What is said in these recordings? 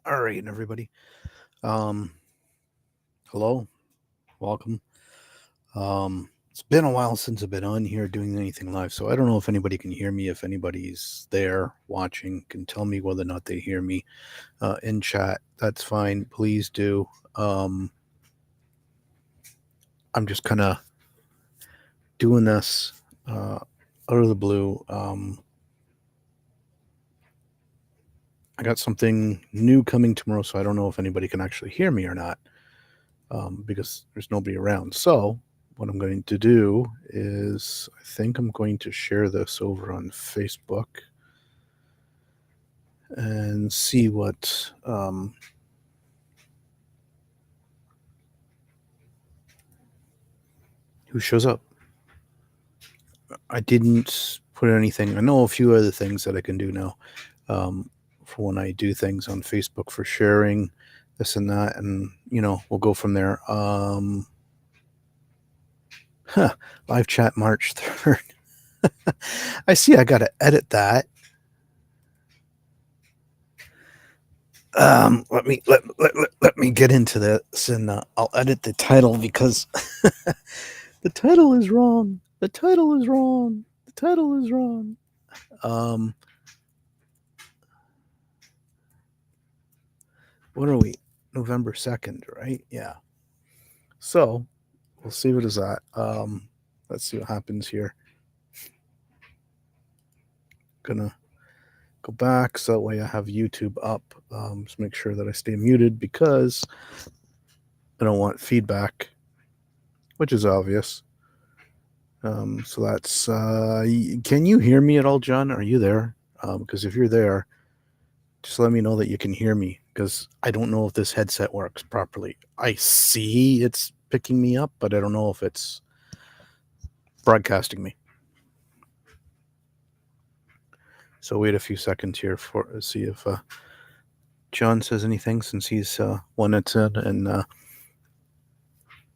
All right, everybody. Um, Hello, welcome. It's been a while since I've been on here doing anything live, so I don't know if anybody can hear me. If anybody's there watching, can tell me whether or not they hear me in chat. That's fine. Please do. Um, I'm just kind of doing this out of the blue. I got something new coming tomorrow, so I don't know if anybody can actually hear me or not. Because there's nobody around. So, what I'm going to do is, I think I'm going to share this over on Facebook and see what who shows up. I didn't put anything. I know a few other things that I can do now for when I do things on Facebook for sharing this and that, and we'll go from there. Live chat March 3rd. I see. I got to edit that. Let me get into this, and I'll edit the title because the title is wrong. The title is wrong. The title is wrong. Um, what are we? November 2nd, right? Yeah. So we'll see what is that. Let's see what happens here. Gonna go back so that way I have YouTube up. Just make sure that I stay muted because I don't want feedback, which is obvious. So that's. Can you hear me at all, John? Are you there? Because if you're there, just let me know that you can hear me. Because I don't know if this headset works properly. I see it's picking me up, but I don't know if it's broadcasting me. So wait a few seconds here for see if John says anything, since he's one that's in, and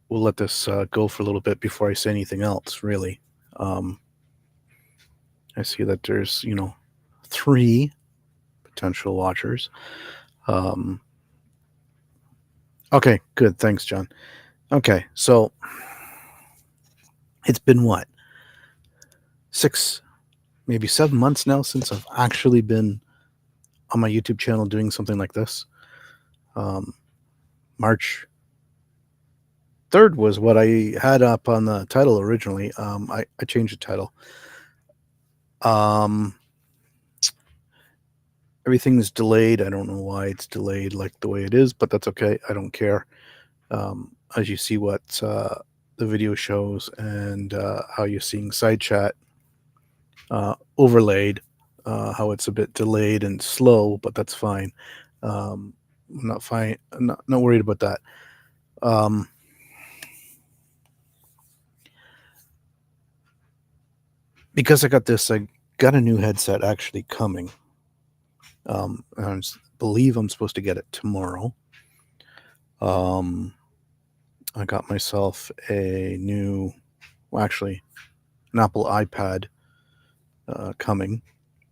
we'll let this go for a little bit before I say anything else. Really, I see that there's 3 potential watchers. Okay, good. Thanks, John. Okay, so it's been what? 6, maybe 7 months now since I've actually been on my YouTube channel doing something like this. March 3rd was what I had up on the title originally. I changed the title. Everything's delayed. I don't know why it's delayed like the way it is, but that's okay. I don't care. As you see what the video shows and how you're seeing side chat overlaid, how it's a bit delayed and slow, but that's fine. I'm not fine. I'm not worried about that. Because I got a new headset actually coming. I believe I'm supposed to get it tomorrow. I got myself a new, well, actually, an Apple iPad coming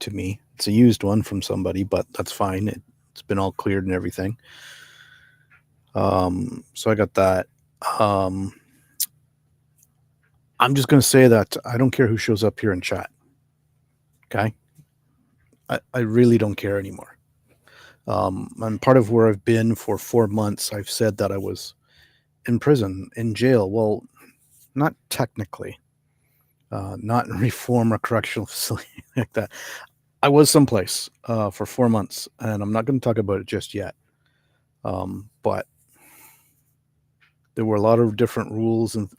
to me. It's a used one from somebody, but that's fine. It's been all cleared and everything. So I got that. I'm just going to say that I don't care who shows up here in chat. Okay? I really don't care anymore. And part of where I've been for 4 months, I've said that I was in prison, in jail. Well, not technically. Not in reform or correctional facility like that. I was someplace for 4 months, and I'm not going to talk about it just yet. But there were a lot of different rules and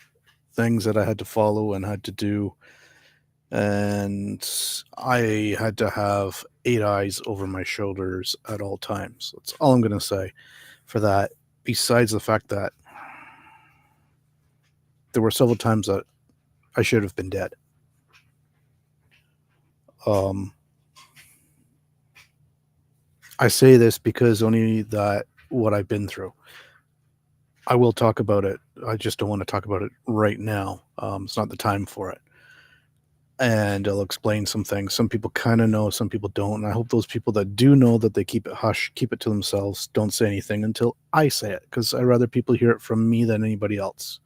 things that I had to follow and had to do. And I had to have 8 eyes over my shoulders at all times. That's all I'm going to say for that, besides the fact that there were several times that I should have been dead. I say this because only that what I've been through. I will talk about it. I just don't want to talk about it right now. It's not the time for it. and it'll explain some things. Some people kind of know, some people don't. And I hope those people that do know that they keep it hush, keep it to themselves, don't say anything until I say it, because I'd rather people hear it from me than anybody else.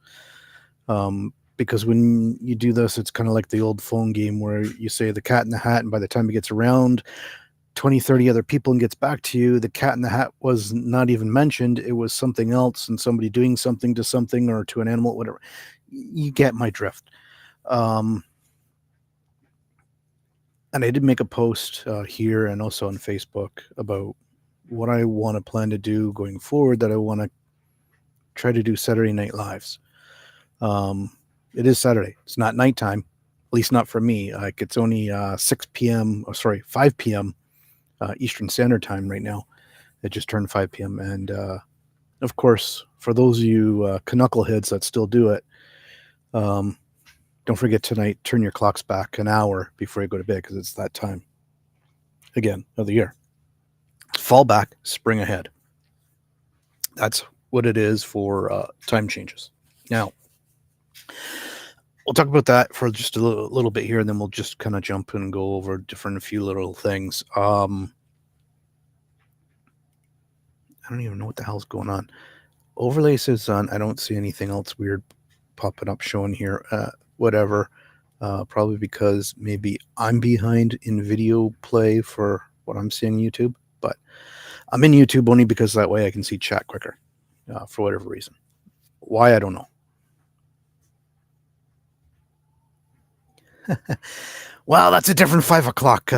Because when you do this, it's kind of like the old phone game where you say the cat in the hat, and by the time it gets around 20, 30 other people and gets back to you, the cat in the hat was not even mentioned. It was something else, and somebody doing something to something or to an animal, whatever. You get my drift. And I did make a post here and also on Facebook about what I want to plan to do going forward, that I want to try to do Saturday Night Lives. It is Saturday. It's not nighttime, at least not for me. Like, it's only 6 p.m. Or sorry, 5 p.m. Eastern Standard Time right now. It just turned 5 p.m. And of course, for those of you knuckleheads that still do it, don't forget tonight, turn your clocks back an hour before you go to bed, because it's that time again of the year. Fall back, spring ahead. That's what it is for time changes. Now, we'll talk about that for just a little bit here, and then we'll just kind of jump and go over a few little things. I don't even know what the hell's going on. Overlay says on. I don't see anything else weird popping up showing here. Whatever. Probably because maybe I'm behind in video play for what I'm seeing on YouTube. But I'm in YouTube only because that way I can see chat quicker, for whatever reason. Why, I don't know. Well, that's a different 5 o'clock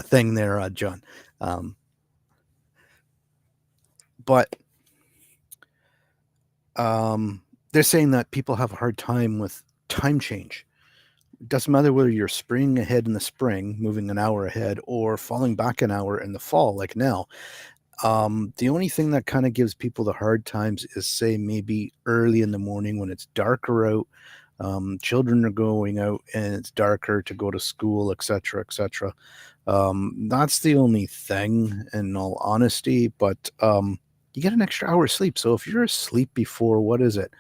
thing there, John. But they're saying that people have a hard time with time change. It doesn't matter whether you're spring ahead in the spring, moving an hour ahead, or falling back an hour in the fall, like now. The only thing that kind of gives people the hard times is, say, maybe early in the morning when it's darker out. Children are going out and it's darker to go to school, etc., etc. That's the only thing, in all honesty. But you get an extra hour of sleep. So if you're asleep before, what is it?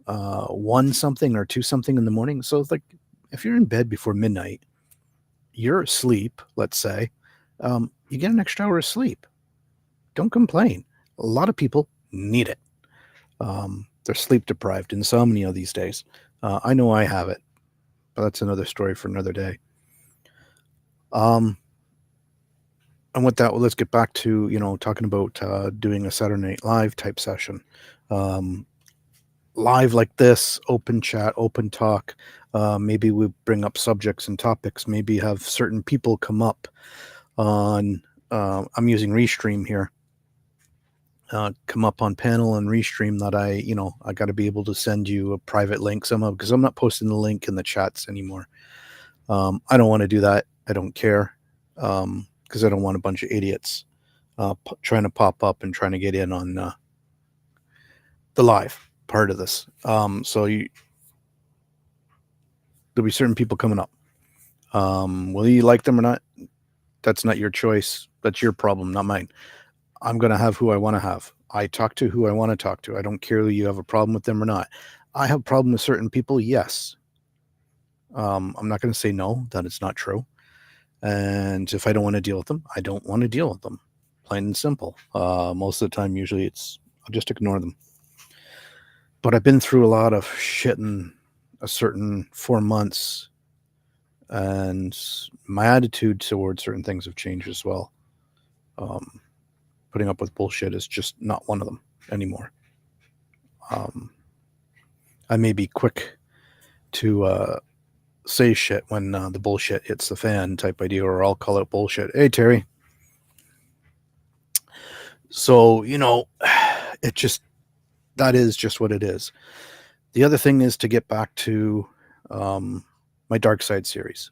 1 something or 2 something in the morning. So it's like, if you're in bed before midnight, you're asleep, let's say, you get an extra hour of sleep. Don't complain. A lot of people need it. They're sleep deprived, insomnia these days. I know I have it, but that's another story for another day. And with that, well, let's get back to, talking about doing a Saturday Night Live type session. Live like this, open chat, open talk. Maybe we bring up subjects and topics. Maybe have certain people come up on. I'm using Restream here. Come up on panel and Restream that I got to be able to send you a private link somehow, because I'm not posting the link in the chats anymore. I don't want to do that. I don't care, because I don't want a bunch of idiots trying to pop up and trying to get in on the live part of this. So there'll be certain people coming up. Whether you like them or not, that's not your choice. That's your problem, not mine. I'm going to have who I want to have. I talk to who I want to talk to. I don't care whether you have a problem with them or not. I have a problem with certain people, yes. I'm not going to say no, that it's not true. And if I don't want to deal with them, I don't want to deal with them. Plain and simple. Most of the time, usually I'll just ignore them. But I've been through a lot of shit in a certain 4 months, and my attitude towards certain things have changed as well. Putting up with bullshit is just not one of them anymore. I may be quick to say shit when the bullshit hits the fan type idea, or I'll call it bullshit. Hey, Terry. So, that is just what it is. The other thing is to get back to my Dark Side series.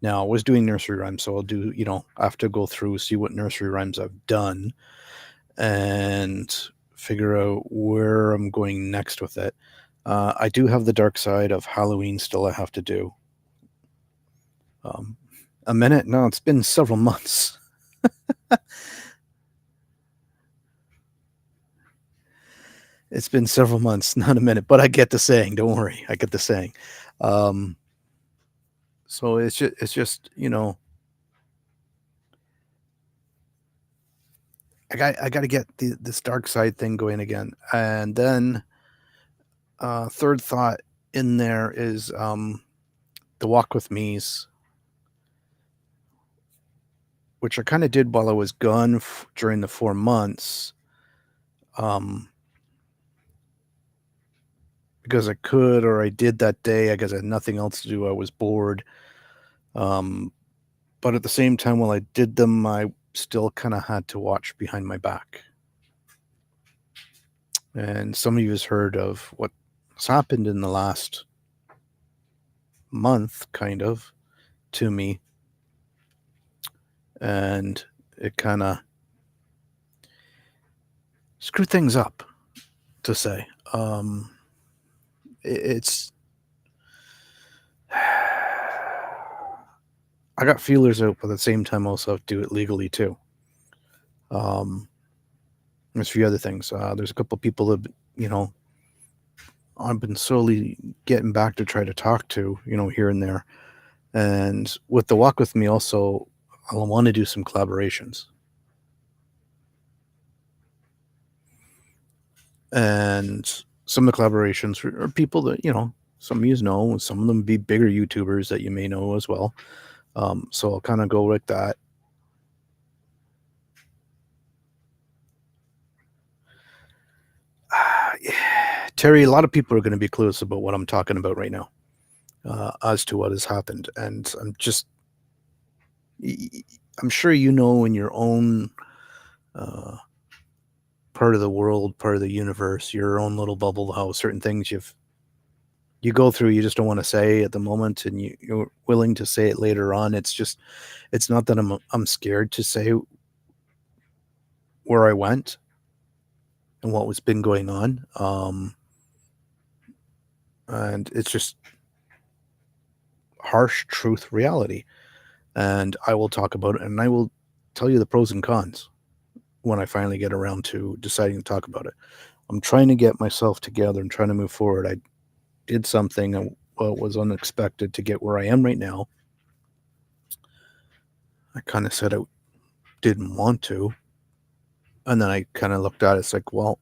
Now, I was doing nursery rhymes, so I'll do, I have to go through, see what nursery rhymes I've done, and figure out where I'm going next with it. I do have the Dark Side of Halloween still I have to do. A minute? No, it's been several months. It's been several months, not a minute, but I get the saying. Don't worry, I get the saying. So it's just I got to get this dark side thing going again. And then third thought in there is the walk with me's, which I kind of did while I was gone during the 4 months, um, because I could, or I did that day. I guess I had nothing else to do. I was bored. Um, but at the same time, while I did them, I still kind of had to watch behind my back. And some of you has heard of what's happened in the last month, kind of, to me. And it kind of screwed things up, to say. It's I got feelers out, but at the same time, also have to do it legally too. There's a few other things. There's a couple of people that I've been slowly getting back to try to talk to, here and there. And with the walk with me, also, I want to do some collaborations. And some of the collaborations are people that some of you know, some of them be bigger YouTubers that you may know as well. So I'll kind of go like that. Terry, a lot of people are going to be clueless about what I'm talking about right now, as to what has happened. And I'm sure in your own part of the world, part of the universe, your own little bubble, how certain things you go through, you just don't want to say at the moment, and you're willing to say it later on. It's not that I'm scared to say where I went and what was been going on. And it's just harsh truth reality. And I will talk about it, and I will tell you the pros and cons when I finally get around to deciding to talk about it. I'm trying to get myself together and trying to move forward. I did something that was unexpected to get where I am right now. I kind of said I didn't want to. And then I kind of looked at it. It's like, well,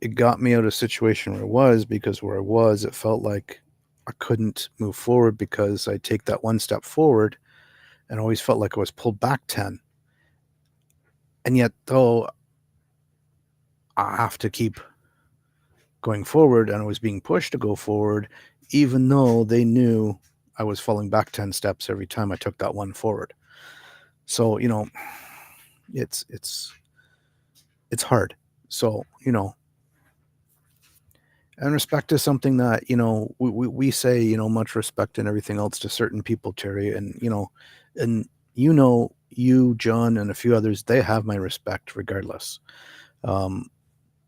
it got me out of a situation where I was, because where I was, it felt like I couldn't move forward because I take that one step forward and always felt like I was pulled back 10. And yet, though, I have to keep going forward, and I was being pushed to go forward, even though they knew I was falling back 10 steps every time I took that one forward. So, it's hard. So, and respect is something that, we say, much respect and everything else to certain people, Terry. And, and you, John, and a few others, they have my respect regardless.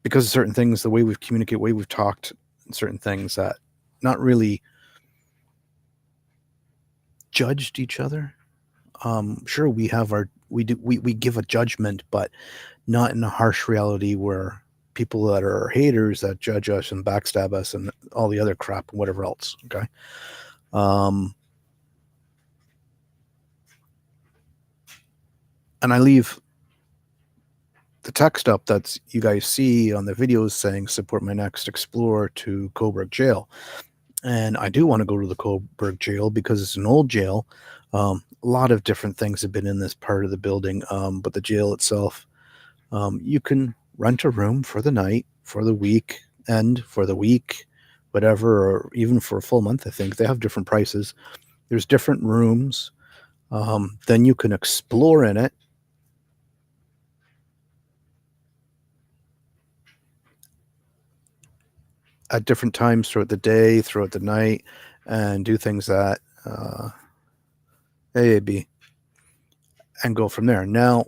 Because of certain things, the way we've communicated, the way we've talked, certain things that not really judged each other. Sure, we give a judgment, but not in a harsh reality where people that are haters that judge us and backstab us and all the other crap and whatever else. Okay. And I leave the text up that you guys see on the videos saying support my next explorer to Coburg jail. And I do want to go to the Coburg jail because it's an old jail. A lot of different things have been in this part of the building. But the jail itself, you can rent a room for the night, for the week, and for the week, whatever, or even for a full month. I think they have different prices. There's different rooms. Then you can explore in it. At different times throughout the day, throughout the night, and do things that A, B, and go from there. Now,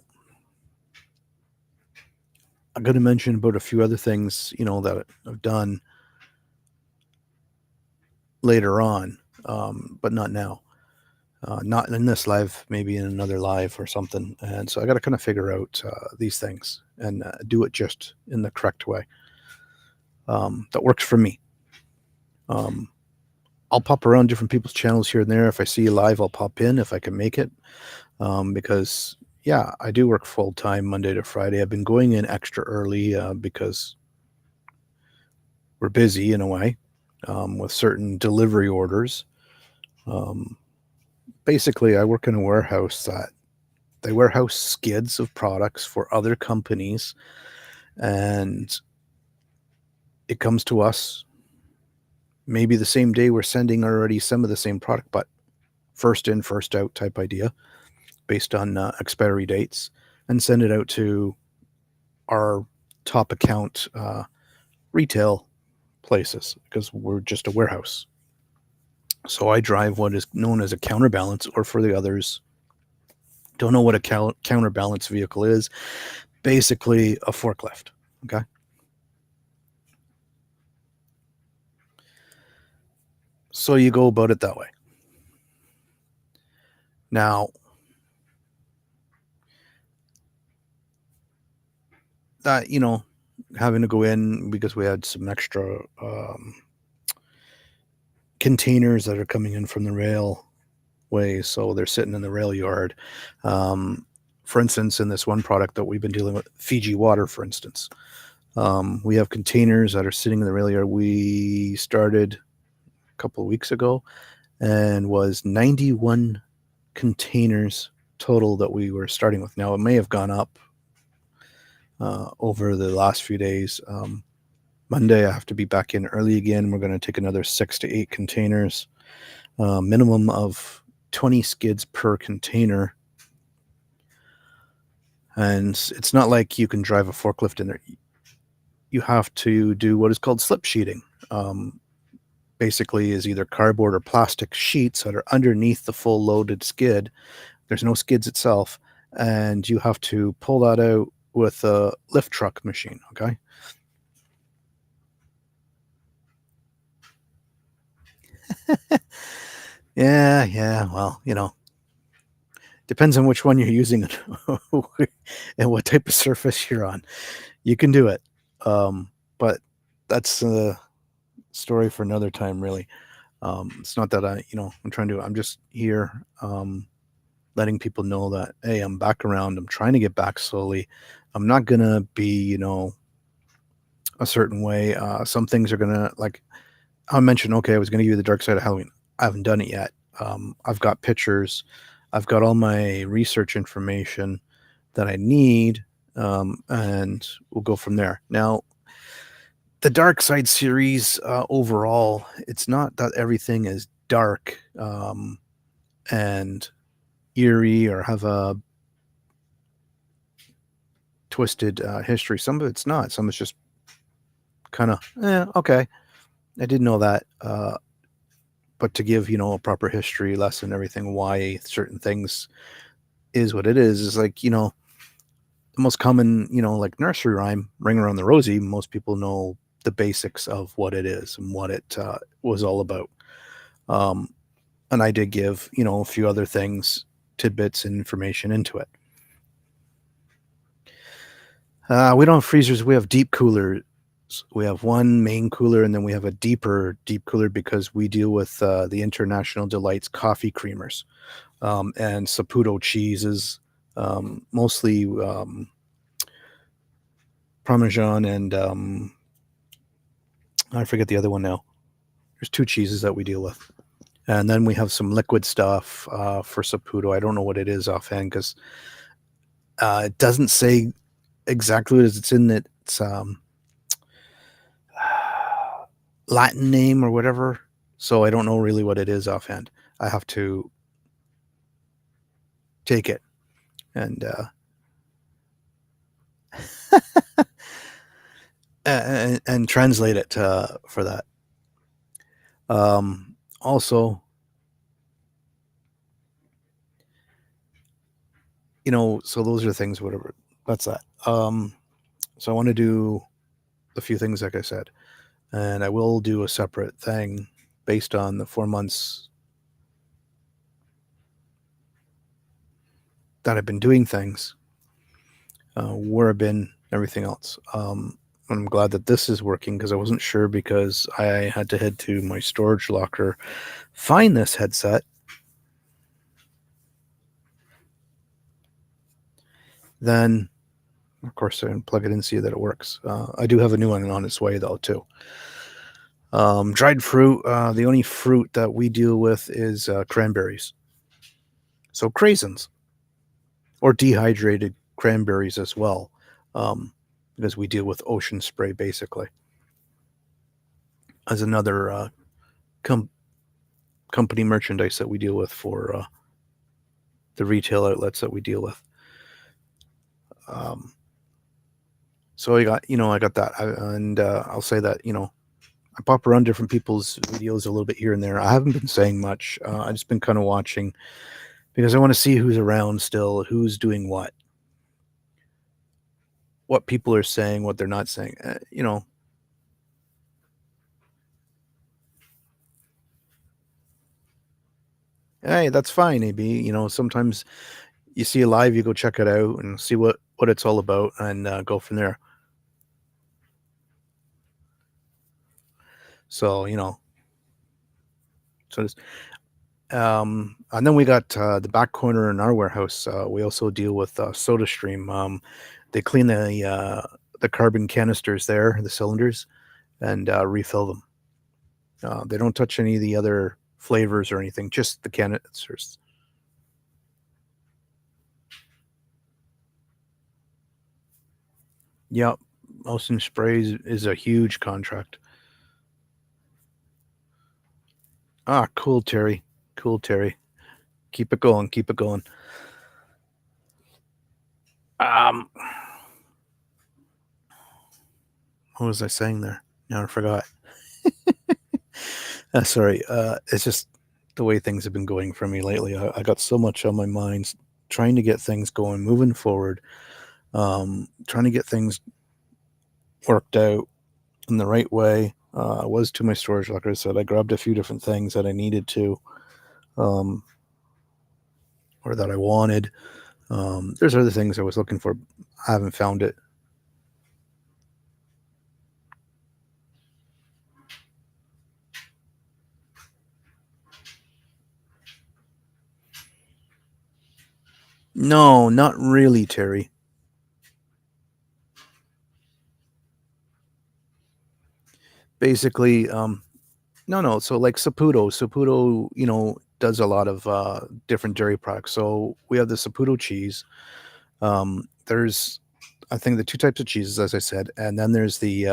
I'm going to mention about a few other things, that I've done later on, but not now. Not in this live, maybe in another live or something. And so I got to kind of figure out these things and do it just in the correct way that works for me. I'll pop around different people's channels here and there. If I see you live, I'll pop in if I can make it. Because yeah, I do work full time Monday to Friday. I've been going in extra early because we're busy in a way with certain delivery orders. Um, Basically, I work in a warehouse that they warehouse skids of products for other companies, and it comes to us maybe the same day we're sending already some of the same product, but first in, first out type idea based on expiry dates, and send it out to our top account retail places because we're just a warehouse. So I drive what is known as a counterbalance, or for the others, don't know what a counterbalance vehicle is, basically a forklift. Okay. So you go about it that way. Now, that, having to go in because we had some extra containers that are coming in from the railway, so they're sitting in the rail yard. For instance, in this one product that we've been dealing with, Fiji water, for instance, we have containers that are sitting in the rail yard. We started a couple of weeks ago and was 91 containers total that we were starting with. Now, it may have gone up over the last few days. Monday, I have to be back in early again. We're going to take another 6 to 8 containers, minimum of 20 skids per container. And it's not like you can drive a forklift in there. You have to do what is called slip sheeting. Basically, is either cardboard or plastic sheets that are underneath the full loaded skid. There's no skids itself, and you have to pull that out with a lift truck machine. Okay. Yeah. Well, depends on which one you're using and what type of surface you're on. You can do it, but that's a story for another time, really. It's not that I'm trying to. I'm just here, letting people know that hey, I'm back around. I'm trying to get back slowly. I'm not gonna be, a certain way. Some things are gonna like I mentioned. Okay, I was gonna give you the dark side of Halloween. I haven't done it yet. I've got pictures. I've got all my research information that I need, and we'll go from there. Now, the Dark Side series overall, it's not that everything is dark and eerie or have a twisted history. Some of it's not. Some of it's just kind of, okay, I didn't know that. But to give, a proper history lesson, everything, why certain things is what it is like, the most common, like nursery rhyme, Ring Around the Rosie, most people know the basics of what it is and what it was all about. And I did give, a few other things, tidbits and information into it. We don't have freezers. We have deep coolers. We have one main cooler, and then we have a deep cooler because we deal with the International Delights coffee creamers and Saputo cheeses, mostly Parmesan and I forget the other one now. There's 2 cheeses that we deal with. And then we have some liquid stuff for Saputo. I don't know what it is offhand because it doesn't say exactly what it is. It's in its Latin name or whatever. So I don't know really what it is offhand. I have to take it and and translate it for that. Also, so those are things, whatever. That's that. So I want to do a few things, like I said, and I will do a separate thing based on the 4 months that I've been doing things, where I've been, everything else. I'm glad that this is working because I wasn't sure because I had to head to my storage locker, find this headset. Then, of course, I plug it in, see that it works. I do have a new one on its way, though, too. Dried fruit. The only fruit that we deal with is cranberries. So craisins or dehydrated cranberries as well, um, because we deal with ocean spray basically as another com- company merchandise that we deal with for the retail outlets that we deal with. Um, so I got that, and I'll say that I pop around different people's videos a little bit here and there. I haven't been saying much. I've just been kind of watching because I want to see who's around still, who's doing what people are saying, what they're not saying. Hey, that's fine, AB. Sometimes you see a live, you go check it out and see what it's all about, and go from there. So so this, and then we got the back corner in our warehouse. We also deal with SodaStream. They clean the carbon canisters there, the cylinders, and refill them. They don't touch any of the other flavors or anything, just the canisters. Yep, Ocean Sprays is a huge contract. Ah, cool, Terry. Cool, Terry. Keep it going. Keep it going. Um, what was I saying there? Now I forgot. Sorry. It's just the way things have been going for me lately. I got so much on my mind, trying to get things going, moving forward, trying to get things worked out in the right way. I was to my storage, like I said, I grabbed a few different things that I needed to, um, or that I wanted. There's other things I was looking for. I haven't found it. No, not really, Terry. Basically, no. So like Saputo, does a lot of different dairy products. So we have the Saputo cheese. There's, I think, the two types of cheeses, as I said, and then there's the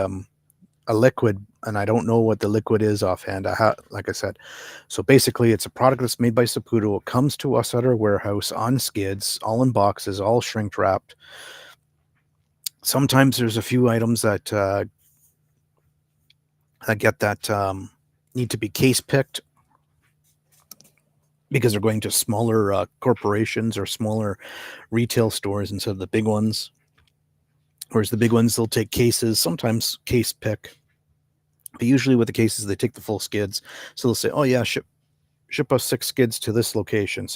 a liquid, and I don't know what the liquid is offhand. Like I said, so basically, it's a product that's made by Saputo. It comes to us at our warehouse on skids, all in boxes, all shrink wrapped. Sometimes there's a few items that get that need to be case picked because they're going to smaller corporations or smaller retail stores instead of the big ones. Whereas the big ones, they'll take cases, sometimes case pick, but usually with the cases, they take the full skids. So they'll say, "Oh yeah, ship us 6 skids to this location.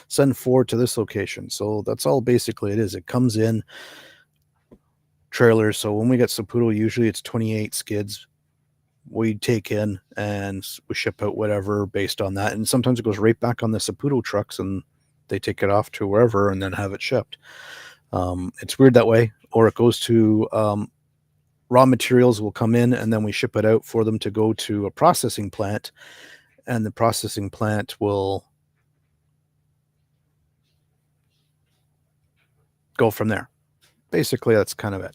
Send 4 to this location." So that's all basically it is. It comes in trailers. So when we get Saputo, usually it's 28 skids we take in, and we ship out whatever based on that. And sometimes it goes right back on the Saputo trucks, and they take it off to wherever and then have it shipped. It's weird that way. Or it goes to raw materials will come in, and then we ship it out for them to go to a processing plant, and the processing plant will go from there. Basically, that's kind of it.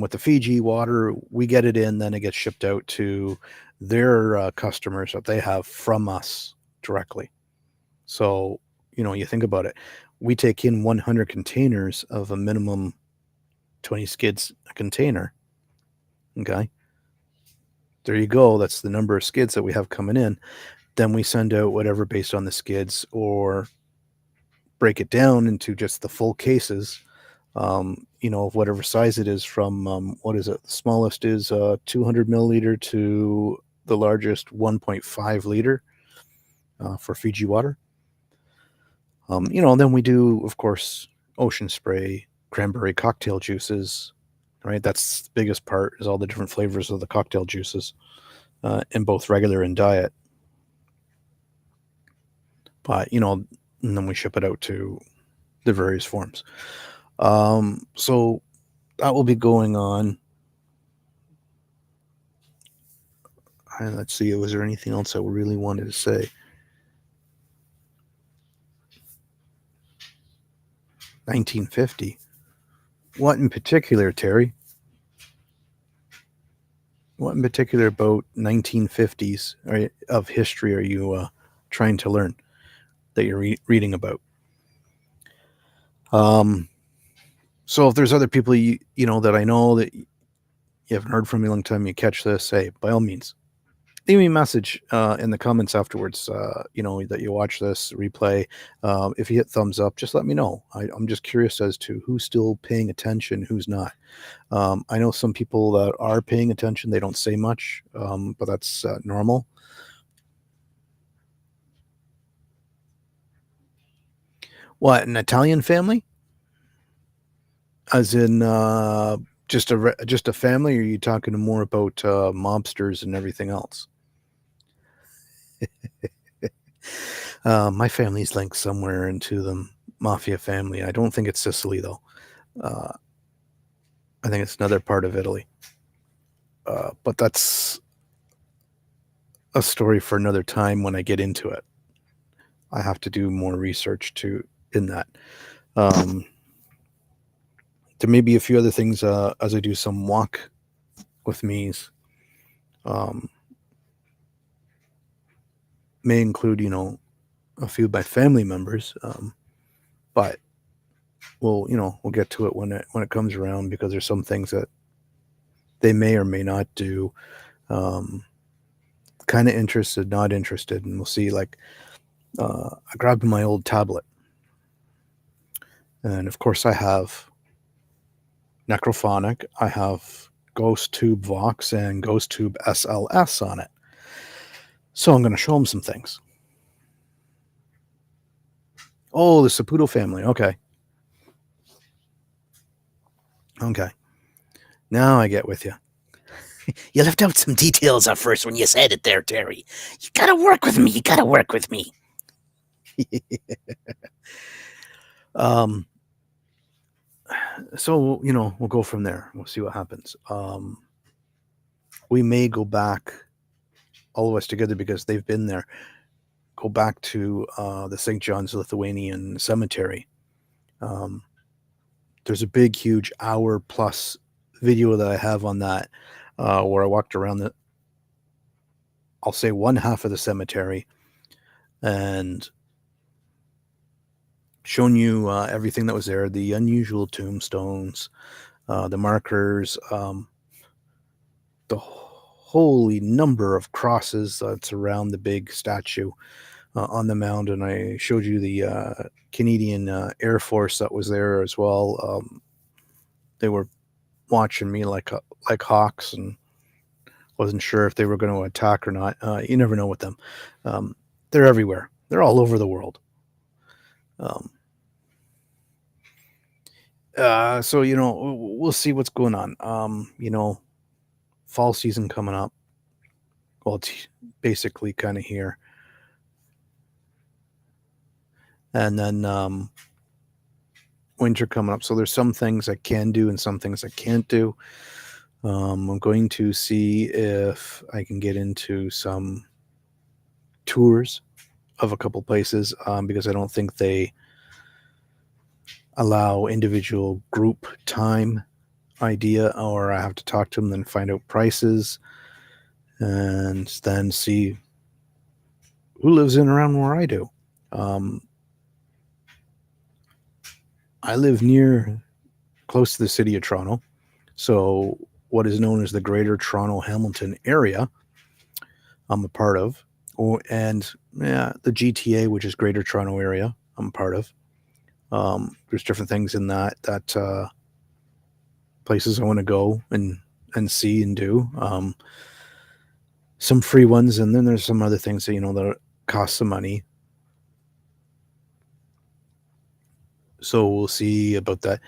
With the Fiji water, we get it in, then it gets shipped out to their customers that they have from us directly. So, you think about it. We take in 100 containers of a minimum 20 skids a container. Okay. There you go. That's the number of skids that we have coming in. Then we send out whatever based on the skids, or break it down into just the full cases, of whatever size it is, from what is it? The smallest is 200 milliliter to the largest 1.5 liter for Fiji water. Then we do, of course, ocean spray, cranberry cocktail juices, right? That's the biggest part, is all the different flavors of the cocktail juices in both regular and diet. But, and then we ship it out to the various forms. So that will be going on. And let's see, was there anything else I really wanted to say? 1950. What in particular, Terry? What in particular about 1950s of history are you trying to learn that you're reading about? So if there's other people that I know that you haven't heard from me a long time, you catch this, hey, by all means, leave me a message in the comments afterwards. That you watch this replay. If you hit thumbs up, just let me know. I'm just curious as to who's still paying attention, who's not. I know some people that are paying attention. They don't say much, but that's normal. What, an Italian family? As in just a family, or are you talking more about mobsters and everything else? My family's linked somewhere into the mafia family. I don't think it's Sicily, though. I think it's another part of Italy. But that's a story for another time when I get into it. I have to do more research in that. There may be a few other things as I do some walk with me's. May include, a few of my family members, but we'll get to it when it comes around, because there's some things that they may or may not do. Kind of interested, not interested, and we'll see. Like, I grabbed my old tablet, and of course I have Necrophonic, I have Ghost Tube Vox and Ghost Tube SLS on it. So I'm going to show them some things. Oh, the Saputo family. Okay. Now I get with you. You left out some details at first when you said it there, Terry. You gotta work with me. So, we'll go from there. We'll see what happens. We may go back, all of us together, because they've been there. Go back to the St. John's Lithuanian Cemetery. There's a big, huge hour-plus video that I have on that, where I walked around I'll say one half of the cemetery, and shown you everything that was there, the unusual tombstones, the markers, the holy number of crosses that's around the big statue on the mound. And I showed you the Canadian Air Force that was there as well. They were watching me like hawks, and wasn't sure if they were going to attack or not. You never know with them. They're everywhere. They're all over the world. So we'll see what's going on. Fall season coming up. Well, it's basically kind of here, and then winter coming up. So there's some things I can do and some things I can't do. I'm going to see if I can get into some tours of a couple places, because I don't think they allow individual group time idea, or I have to talk to them, then find out prices, and then see who lives in around where I do. I live close to the city of Toronto, so what is known as the Greater Toronto Hamilton area I'm a part of, and the GTA, which is Greater Toronto Area, I'm a part of. There's different things in that places I want to go and see and do. Some free ones, and then there's some other things that that cost some money. So we'll see about that.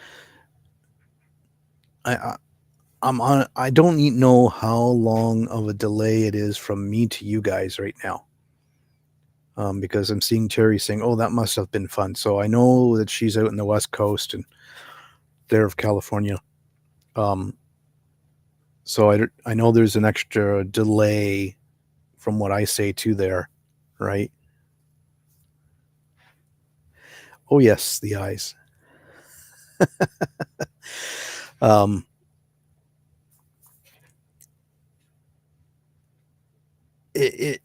I don't know how long of a delay it is from me to you guys right now. Because I'm seeing Terry saying, "Oh, that must have been fun." So I know that she's out in the West Coast and there of California. So I know there's an extra delay from what I say to there, right? Oh yes, the eyes. um, it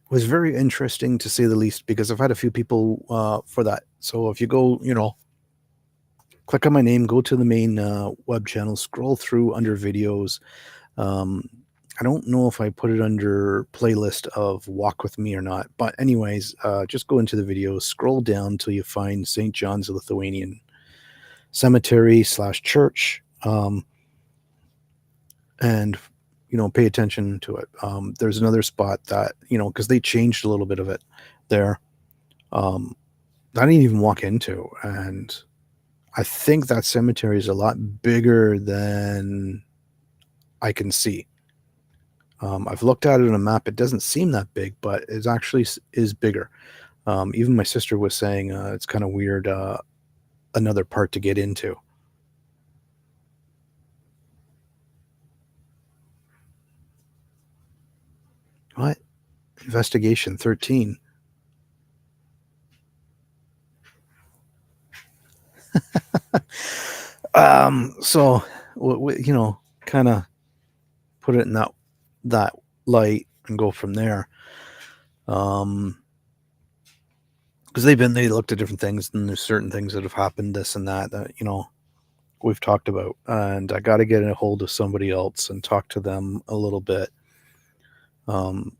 was very interesting to say the least because I've had a few people for that. So if you go, click on my name, go to the main web channel, scroll through under videos. I don't know if I put it under playlist of Walk With Me or not, but anyways, just go into the videos, scroll down till you find St. John's Lithuanian Cemetery / church, and pay attention to it. There's another spot that because they changed a little bit of it there. I didn't even walk into, and I think that cemetery is a lot bigger than I can see. I've looked at it on a map. It doesn't seem that big, but it actually is bigger. Even my sister was saying it's kind of weird, another part to get into. What? Investigation 13. So, kind of put it in that light and go from there. Because they looked at different things, and there's certain things that have happened, this and that we've talked about, and I got to get a hold of somebody else and talk to them a little bit, and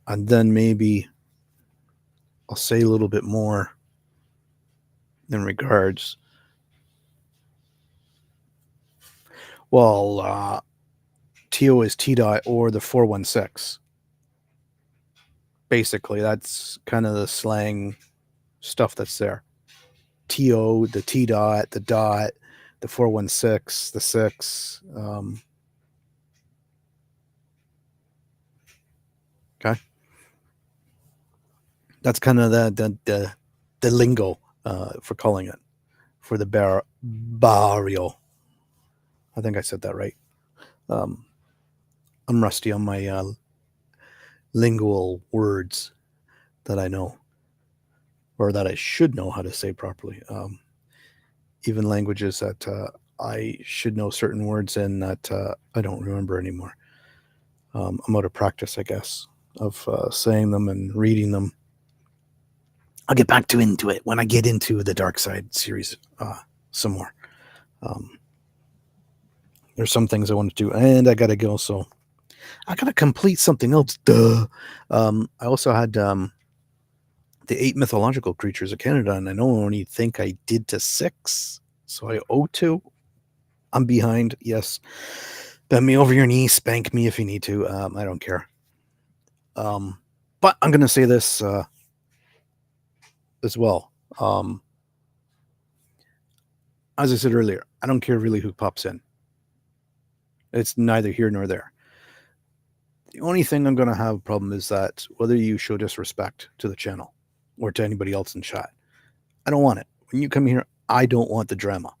then maybe I'll say a little bit more in regards. Well, TO is T dot or the 416. Basically, that's kind of the slang stuff that's there. TO, the T dot, the 416, the 6. Okay. That's kind of the lingo for calling it for the barrio. I think I said that right. I'm rusty on my lingual words that I know or that I should know how to say properly. Even languages that I should know certain words in that I don't remember anymore. I'm out of practice, I guess, of saying them and reading them. I'll get back into it when I get into the Dark Side series some more. There's some things I want to do, and I gotta go, so I gotta complete something else. Duh. I also had the 8 mythological creatures of Canada, and I only think I did to 6, so I owe 2. I'm behind. Yes, bend me over your knee, spank me if you need to. I don't care. But I'm gonna say this as well. As I said earlier, I don't care really who pops in. It's neither here nor there. The only thing I'm going to have a problem is that whether you show disrespect to the channel or to anybody else in chat. I don't want it. When you come here, I don't want the drama.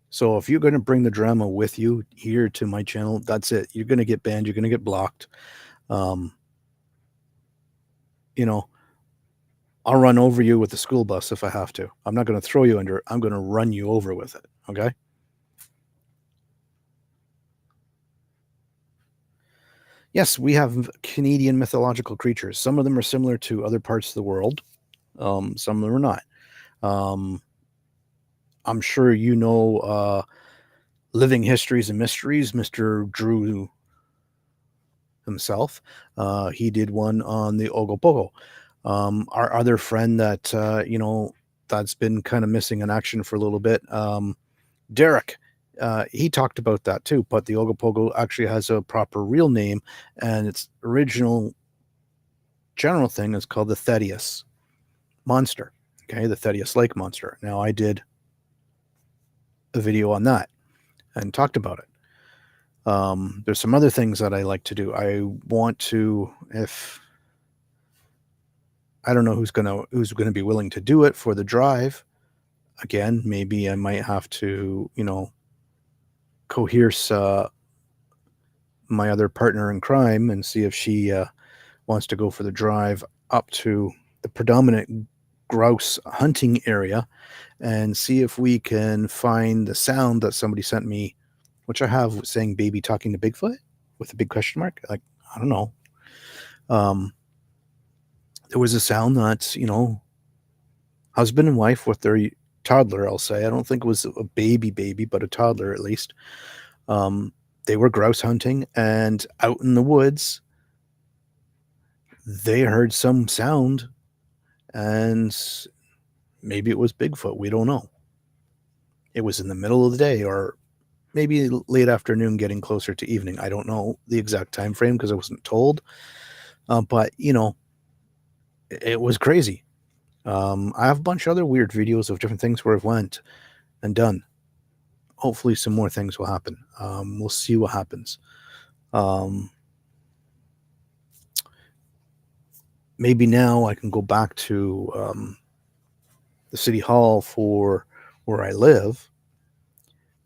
So if you're going to bring the drama with you here to my channel, that's it. You're going to get banned. You're going to get blocked. I'll run over you with the school bus if I have to. I'm not going to throw you under. I'm going to run you over with it. Okay? Yes, we have Canadian mythological creatures. Some of them are similar to other parts of the world. Some of them are not. I'm sure Living Histories and Mysteries, Mr. Drew himself. He did one on the Ogopogo. Our other friend that, that's been kind of missing in action for a little bit, Derek, he talked about that too, but the Ogopogo actually has a proper real name, and its original general thing is called the Thaddeus monster. Okay, the Thaddeus Lake monster. Now, I did a video on that and talked about it. There's some other things that I like to do. I want to, if I don't know who's gonna be willing to do it for the drive. Again, maybe I might have to, coerce my other partner in crime and see if she wants to go for the drive up to the predominant grouse hunting area and see if we can find the sound that somebody sent me, which I have saying baby talking to Bigfoot with a big question mark. Like, I don't know. Um, there was a sound that, husband and wife with their toddler, I'll say. I don't think it was a baby, but a toddler at least. Um, they were grouse hunting, and out in the woods, they heard some sound, and maybe it was Bigfoot. We don't know. It was in the middle of the day, or maybe late afternoon, getting closer to evening. I don't know the exact time frame because I wasn't told. But it was crazy. I have a bunch of other weird videos of different things where I've went and done. Hopefully, some more things will happen. We'll see what happens. Maybe now I can go back to the city hall for where I live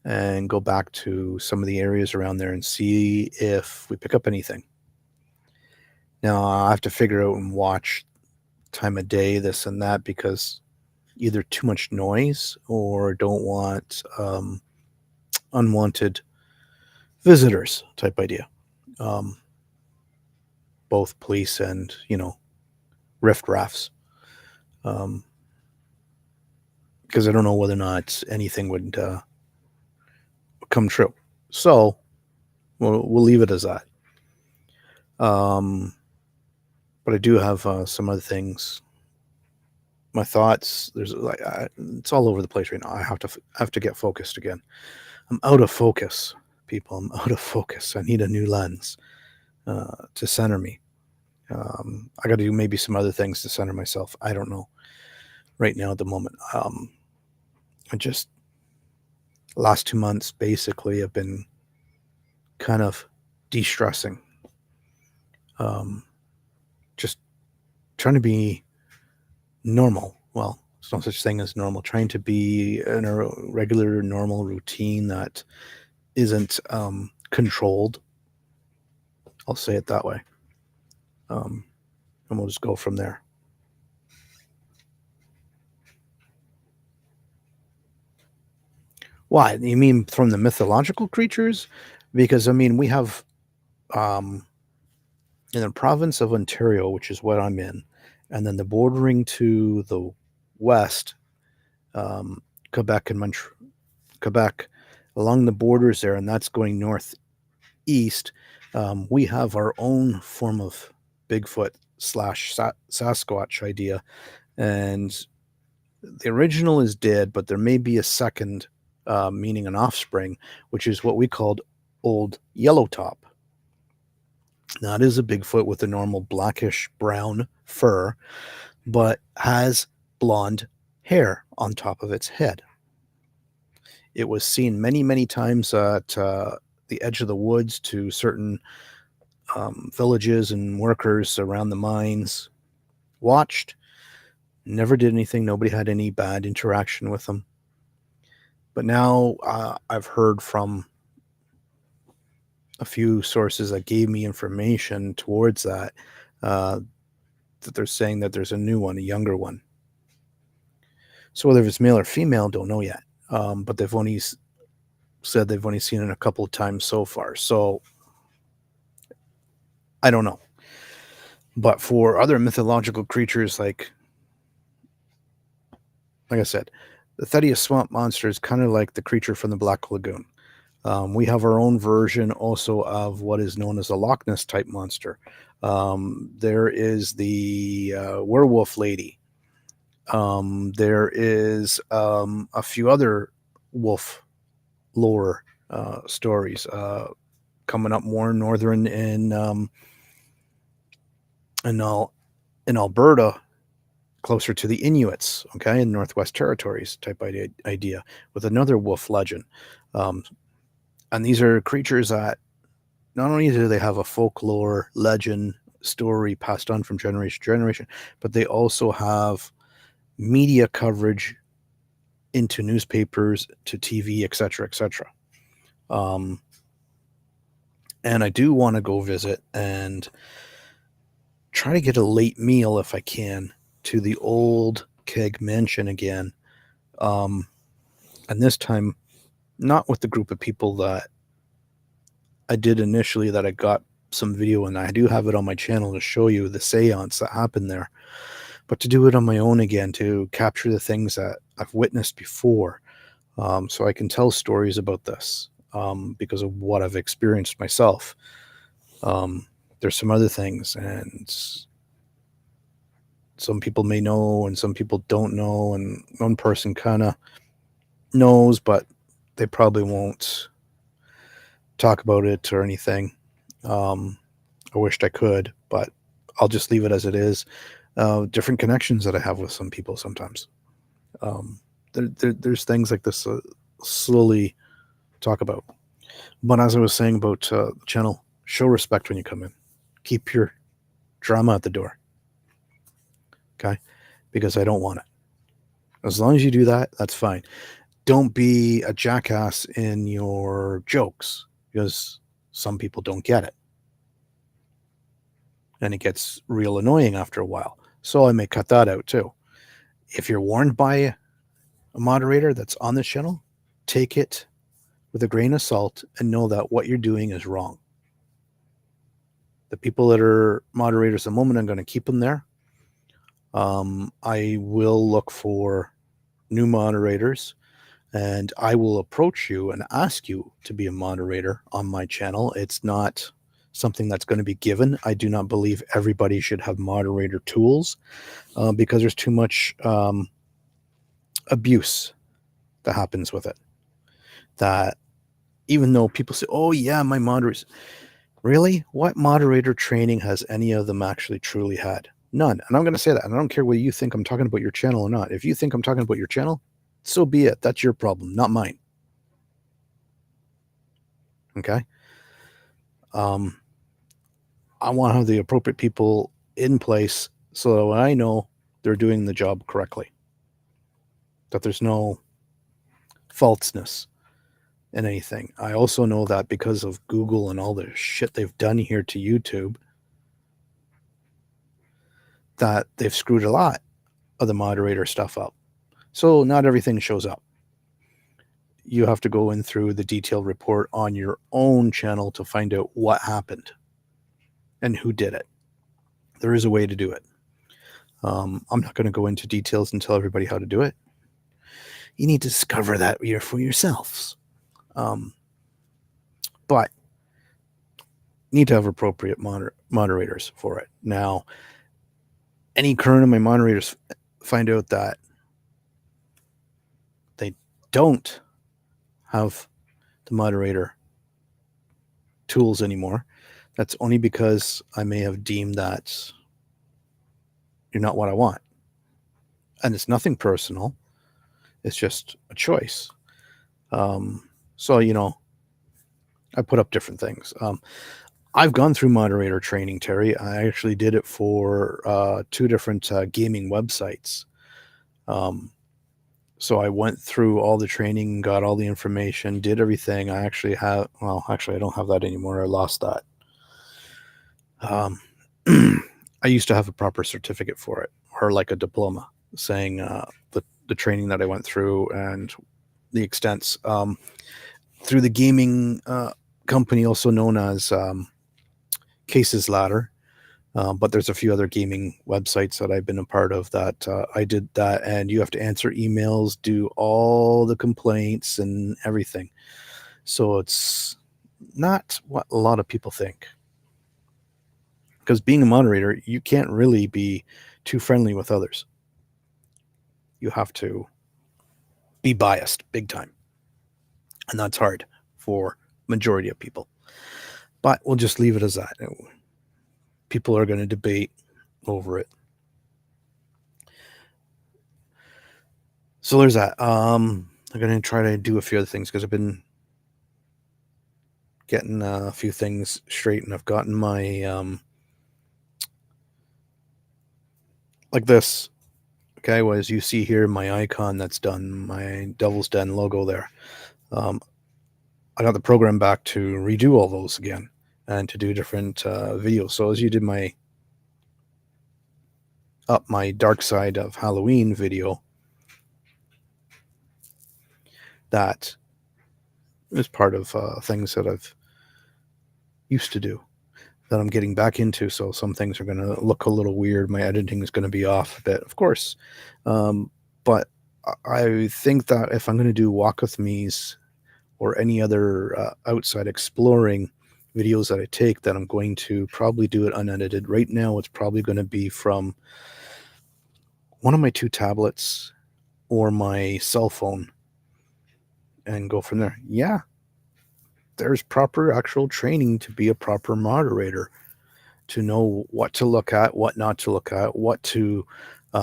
and go back to some of the areas around there and see if we pick up anything. Now I have to figure out and watch time of day, this and that, because either too much noise or don't want unwanted visitors type idea. Both police and, riffraffs. Because I don't know whether or not anything would come true. So we'll leave it as that. But I do have some other things. My thoughts. There's like it's all over the place right now. I have to get focused again. I'm out of focus, people. I'm out of focus. I need a new lens to center me. I got to do maybe some other things to center myself. I don't know right now at the moment. I just last 2 months basically have been kind of de-stressing. Just trying to be normal. Well, there's no such thing as normal. Trying to be in a regular, normal routine that isn't controlled. I'll say it that way. And we'll just go from there. Why? You mean from the mythological creatures? Because, we have in the province of Ontario, which is what I'm in, and then the bordering to the west, Quebec and Quebec, along the borders there, and that's going northeast. We have our own form of Bigfoot / Sasquatch idea, and the original is dead, but there may be a second, meaning an offspring, which is what we called Old Yellowtop. Now, it is a Bigfoot with a normal blackish brown fur, but has blonde hair on top of its head. It was seen many, many times at the edge of the woods to certain villages and workers around the mines. Watched, never did anything. Nobody had any bad interaction with them. But now I've heard from a few sources that gave me information towards that, that they're saying that there's a new one, a younger one. So whether it's male or female, don't know yet. But they've only said they've only seen it a couple of times so far. So I don't know. But for other mythological creatures, like I said, the Thaddeus Swamp Monster is kind of like the creature from the Black Lagoon. We have our own version also of what is known as a Loch Ness type monster. There is the werewolf lady. There is a few other wolf lore stories coming up more northern in Alberta. closer to the Inuits, okay, in Northwest Territories type idea, with another wolf legend. And these are creatures that not only do they have a folklore, legend, story passed on from generation to generation, but they also have media coverage into newspapers, to TV, etc., etc. And I do want to go visit and try to get a late meal if I can to the old keg mansion again. And this time, not with the group of people that I did initially, that I got some video, and I do have it on my channel to show you the seance that happened there, but to do it on my own again, to capture the things that I've witnessed before, so I can tell stories about this, because of what I've experienced myself. There's some other things, and some people may know and some people don't know, and one person kind of knows, but they probably won't talk about it or anything. I wished I could, but I'll just leave it as it is. Different connections that I have with some people sometimes. There's things like this, slowly talk about. But as I was saying about the channel, show respect when you come in. Keep your drama at the door. Okay? Because I don't want it. As long as you do that, that's fine. Don't be a jackass in your jokes, because some people don't get it. And it gets real annoying after a while. So I may cut that out too. If you're warned by a moderator that's on this channel, take it with a grain of salt and know that what you're doing is wrong. The people that are moderators at the moment, I'm going to keep them there. I will look for new moderators, and I will approach you and ask you to be a moderator on my channel. It's not something that's going to be given. I do not believe everybody should have moderator tools, because there's too much abuse that happens with it. That even though people say, oh yeah, my moderators, really? What moderator training has any of them actually truly had? None. And I'm going to say that. And I don't care whether you think I'm talking about your channel or not. If you think I'm talking about your channel, so be it. That's your problem, not mine. Okay? I want to have the appropriate people in place so that I know they're doing the job correctly, that there's no falseness in anything. I also know that because of Google and all the shit they've done here to YouTube, that they've screwed a lot of the moderator stuff up. So not everything shows up. You have to go in through the detailed report on your own channel to find out what happened and who did it. There is a way to do it. I'm not going to go into details and tell everybody how to do it. You need to discover that for yourselves. But you need to have appropriate moderators for it. Now, any current of my moderators find out that they don't have the moderator tools anymore, that's only because I may have deemed that you're not what I want. And it's nothing personal. It's just a choice. So, I put up different things. I've gone through moderator training, Terry. I actually did it for 2 different gaming websites. So I went through all the training, got all the information, did everything. I actually have, I don't have that anymore. I lost that. I used to have a proper certificate for it, or like a diploma saying the training that I went through and the extents. Through the gaming company, also known as Cases Ladder. But there's a few other gaming websites that I've been a part of that I did that, and you have to answer emails, do all the complaints and everything. So it's not what a lot of people think. Because being a moderator, you can't really be too friendly with others. You have to be biased big time. And that's hard for majority of people. But we'll just leave it as that. People are going to debate over it. So there's that. I'm gonna try to do a few other things because I've been getting a few things straight, and I've gotten my like this. Okay, well, as you see here, my icon that's done, my Devil's Den logo there. Um, I got the program back to redo all those again and to do different videos. So as you did my my Dark Side of Halloween video, that is part of things that I've used to do that I'm getting back into. So some things are going to look a little weird. My editing is going to be off a bit, of course. But I think that if I'm going to do walk with me's or any other outside exploring videos that I take, that I'm going to probably do it unedited. Right now, it's probably going to be from one of my two tablets or my cell phone and go from there. Yeah, there's proper actual training to be a proper moderator, to know what to look at, what not to look at, what to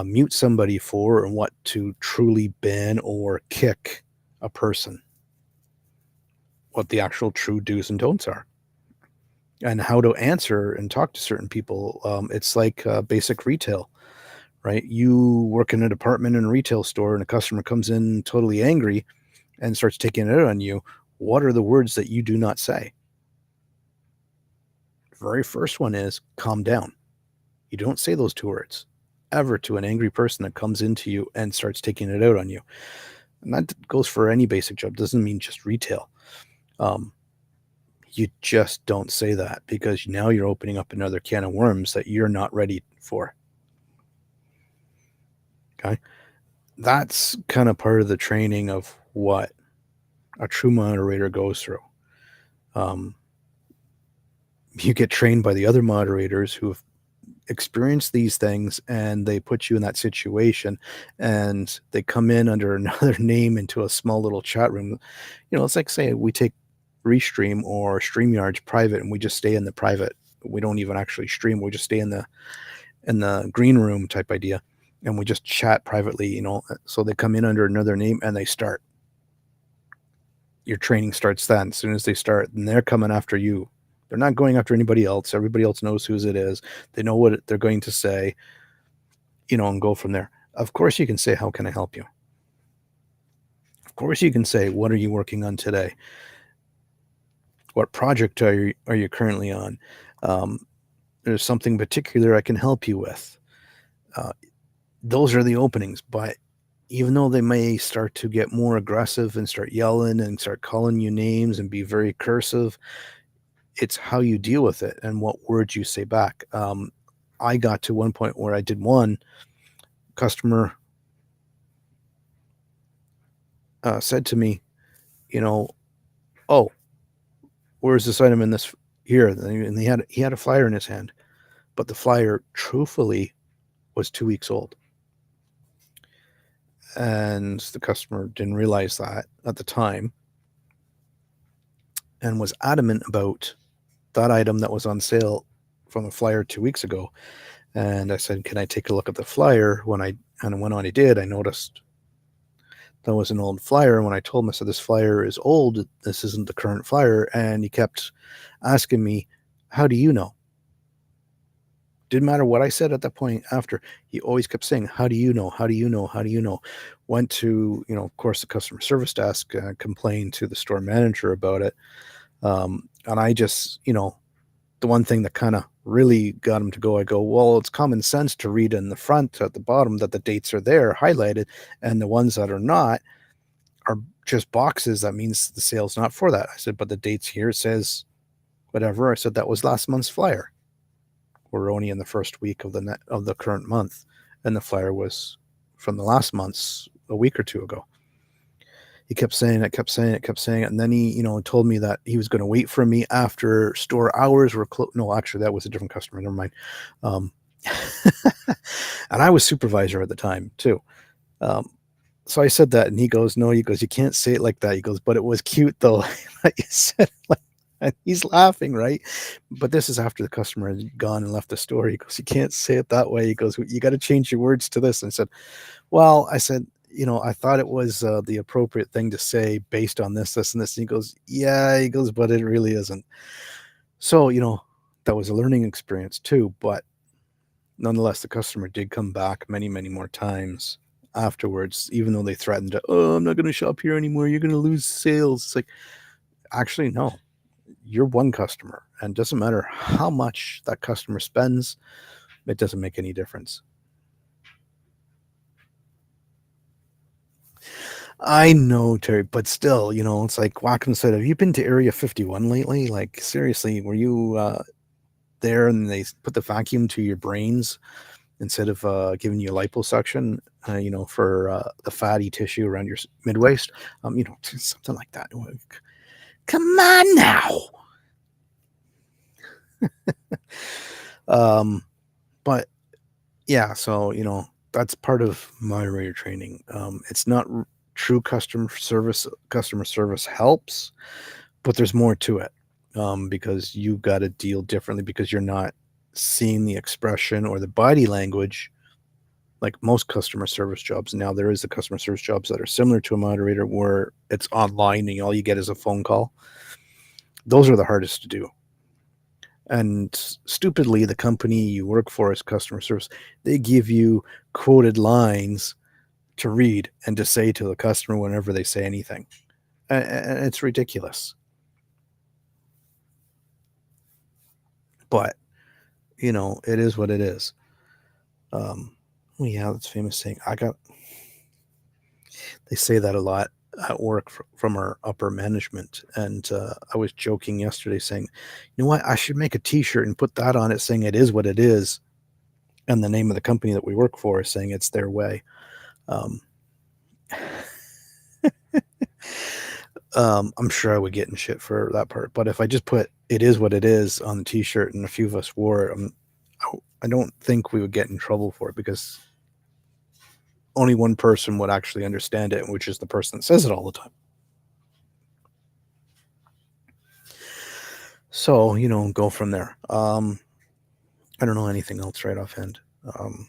mute somebody for, and what to truly ban or kick a person, what the actual true do's and don'ts are, and how to answer and talk to certain people. It's like basic retail, right? You work in a department in a retail store and a customer comes in totally angry and starts taking it out on you. What are the words that you do not say? Very first one is calm down. You don't say those two words ever to an angry person that comes into you and starts taking it out on you. And that goes for any basic job. Doesn't mean just retail. You just don't say that, because now you're opening up another can of worms that you're not ready for. Okay. That's kind of part of the training of what a true moderator goes through. You get trained by the other moderators who have experienced these things, and they put you in that situation, and they come in under another name into a small little chat room. It's like, say we take Restream or StreamYard's private, and we just stay in the private. We don't even actually stream. We just stay in the green room type idea, and we just chat privately. So they come in under another name and they start. Your training starts then. As soon as they start, and they're coming after you. They're not going after anybody else. Everybody else knows whose it is. They know what they're going to say, and go from there. Of course, you can say, how can I help you? Of course, you can say, what are you working on today? What project are you currently on? There's something particular I can help you with. Those are the openings. But even though they may start to get more aggressive and start yelling and start calling you names and be very cursive, it's how you deal with it and what words you say back. I got to one point where I did one customer said to me, oh, where's this item in this here? And he had a flyer in his hand, but the flyer truthfully was 2 weeks old. And the customer didn't realize that at the time and was adamant about that item that was on sale from the flyer 2 weeks ago. And I said, can I take a look at the flyer? When I went on, I did. I noticed that was an old flyer. And when I told him, I said, this flyer is old. This isn't the current flyer. And he kept asking me, how do you know? Didn't matter what I said at that point after. He always kept saying, how do you know? How do you know? How do you know? Went to, of course, the customer service desk, complained to the store manager about it. And I just, the one thing that kind of really got him to go, I go, well, it's common sense to read in the front at the bottom that the dates are there highlighted, and the ones that are not are just boxes. That means the sale's not for that. I said, but the dates here says whatever. I said, that was last month's flyer. We're only in the first week of the current month, and the flyer was from the last month's a week or two ago. He kept saying it, and then he, told me that he was going to wait for me after store hours were closed. No, actually, that was a different customer. Never mind. And I was supervisor at the time too. So I said that, and he goes, no, he goes, you can't say it like that. He goes, but it was cute though. You said like. And he's laughing, right? But this is after the customer had gone and left the store. He goes, you can't say it that way. He goes, you got to change your words to this. And I said, well, I thought it was the appropriate thing to say based on this, this, and this. And he goes, yeah, he goes, but it really isn't. So, that was a learning experience too. But nonetheless, the customer did come back many, many more times afterwards, even though they threatened to, oh, I'm not going to shop here anymore. You're going to lose sales. It's like, actually, no, you're one customer, and it doesn't matter how much that customer spends, it doesn't make any difference. I know, Terry, but still, it's like walking said, have you been to Area 51 lately? Like, seriously, were you there and they put the vacuum to your brains instead of giving you liposuction, for the fatty tissue around your mid-waist? Something like that. Come on now. But yeah, so, that's part of moderator training. It's not true customer service. Customer service helps, but there's more to it, because you've got to deal differently because you're not seeing the expression or the body language like most customer service jobs. Now, there is the customer service jobs that are similar to a moderator where it's online and all you get is a phone call. Those are the hardest to do. And stupidly, the company you work for as customer service, they give you quoted lines to read and to say to the customer whenever they say anything. And it's ridiculous. But, it is what it is. Yeah, that's famous saying. They say that a lot at work from our upper management. And I was joking yesterday saying, you know what? I should make a T-shirt and put that on it saying it is what it is. And the name of the company that we work for is saying it's their way. Um, I'm sure I would get in shit for that part. But if I just put it is what it is on the T-shirt and a few of us wore it, I don't think we would get in trouble for it because only one person would actually understand it, which is the person that says it all the time. So, go from there. I don't know anything else right offhand. I'm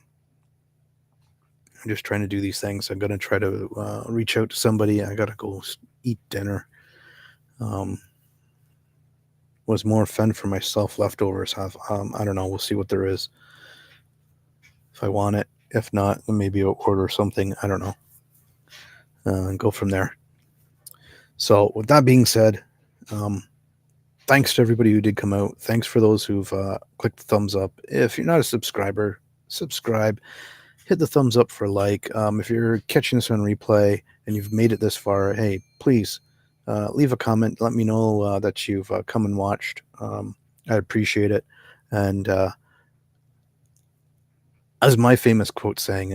just trying to do these things. I'm going to try to reach out to somebody. I got to go eat dinner. Was more fun for myself. Leftovers have. I don't know. We'll see what there is. If I want it. If not, then maybe I'll order something. I don't know. And go from there. So, with that being said, thanks to everybody who did come out. Thanks for those who've clicked the thumbs up. If you're not a subscriber, subscribe. Hit the thumbs up for like. If you're catching this on replay and you've made it this far, hey, please leave a comment. Let me know that you've come and watched. I appreciate it. And as my famous quote saying,